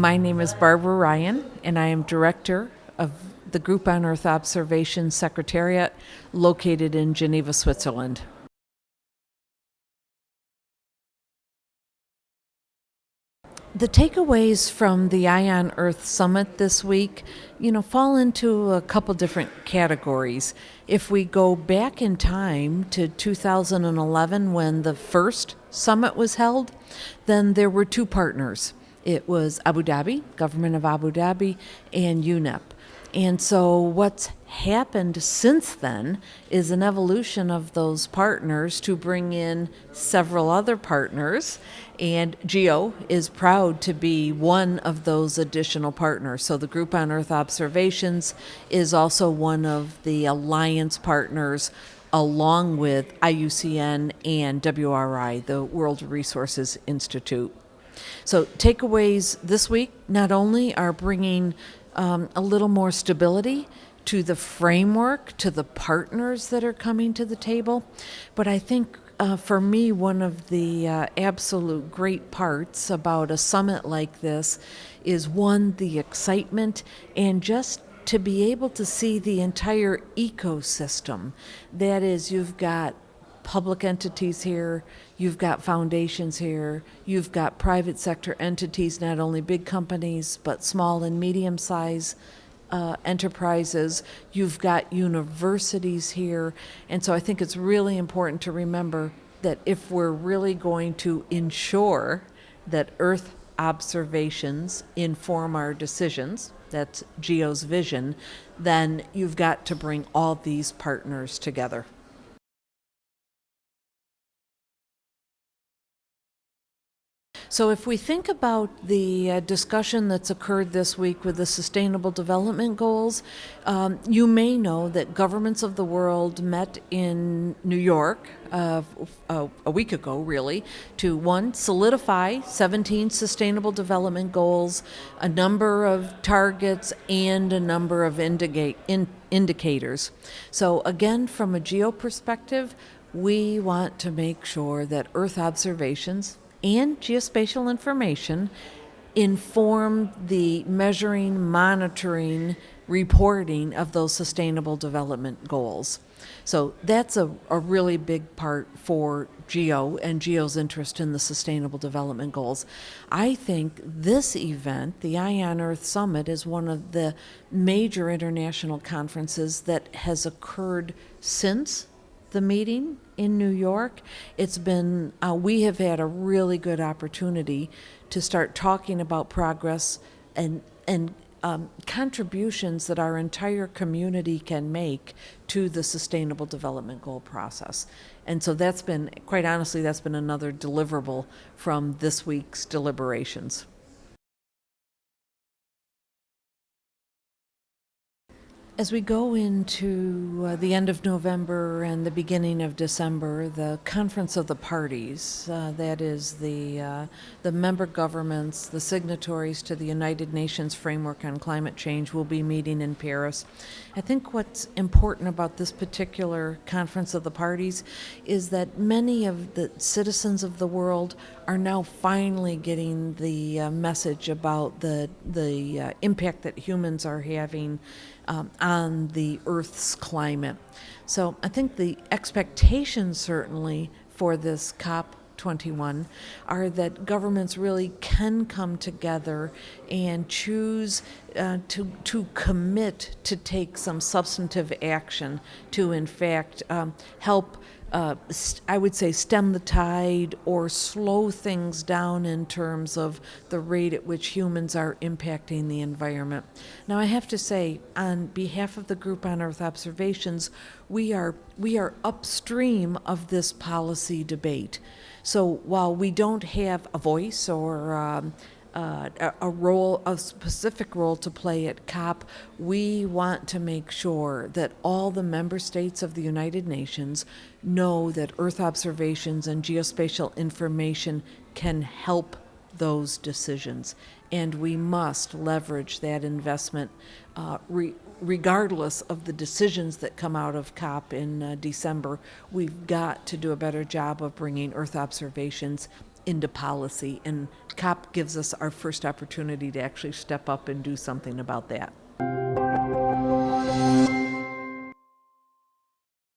My name is Barbara Ryan, and I am Director of the Group on Earth Observation Secretariat located in Geneva, Switzerland. The takeaways from the Eye on Earth Summit this week, fall into a couple different categories. If we go back in time to 2011 when the first summit was held, then there were two partners. It was Abu Dhabi, government of Abu Dhabi, and UNEP. And so what's happened since then is an evolution of those partners to bring in several other partners, and GEO is proud to be one of those additional partners. So the Group on Earth Observations is also one of the alliance partners along with IUCN and WRI, the World Resources Institute. So takeaways this week not only are bringing a little more stability to the framework, to the partners that are coming to the table, but I think for me, one of the absolute great parts about a summit like this is one, the excitement, and just to be able to see the entire ecosystem. That is, you've got public entities here, you've got foundations here, you've got private sector entities, not only big companies, but small and medium-sized enterprises. You've got universities here. And so I think it's really important to remember that if we're really going to ensure that Earth observations inform our decisions, that's GEO's vision, then you've got to bring all these partners together. So if we think about the discussion that's occurred this week with the Sustainable Development Goals, you may know that governments of the world met in New York a week ago, really, to one, solidify 17 Sustainable Development Goals, a number of targets, and a number of indicators. So again, from a GEO perspective, we want to make sure that Earth observations and geospatial information inform the measuring, monitoring, reporting of those sustainable development goals. So that's a really big part for GEO and GEO's interest in the sustainable development goals. I think this event, the Eye on Earth Summit, is one of the major international conferences that has occurred since the meeting in New York. It's been, we have had a really good opportunity to start talking about progress and contributions that our entire community can make to the Sustainable Development Goal process. And so that's been, quite honestly, that's been another deliverable from this week's deliberations. As we go into the end of November and the beginning of December, the Conference of the Parties, that is the member governments, the signatories to the United Nations Framework on Climate Change, will be meeting in Paris. I think what's important about this particular Conference of the Parties is that many of the citizens of the world are now finally getting the message about the impact that humans are having on the Earth's climate. So I think the expectations certainly for this COP21 are that governments really can come together and choose to commit to take some substantive action to in fact help I would say stem the tide or slow things down in terms of the rate at which humans are impacting the environment. Now I have to say, on behalf of the Group on Earth Observations, we are upstream of this policy debate. So while we don't have a voice or a specific role to play at COP, we want to make sure that all the member states of the United Nations know that Earth observations and geospatial information can help those decisions. And we must leverage that investment regardless of the decisions that come out of COP in December. We've got to do a better job of bringing Earth observations into policy. And COP gives us our first opportunity to actually step up and do something about that.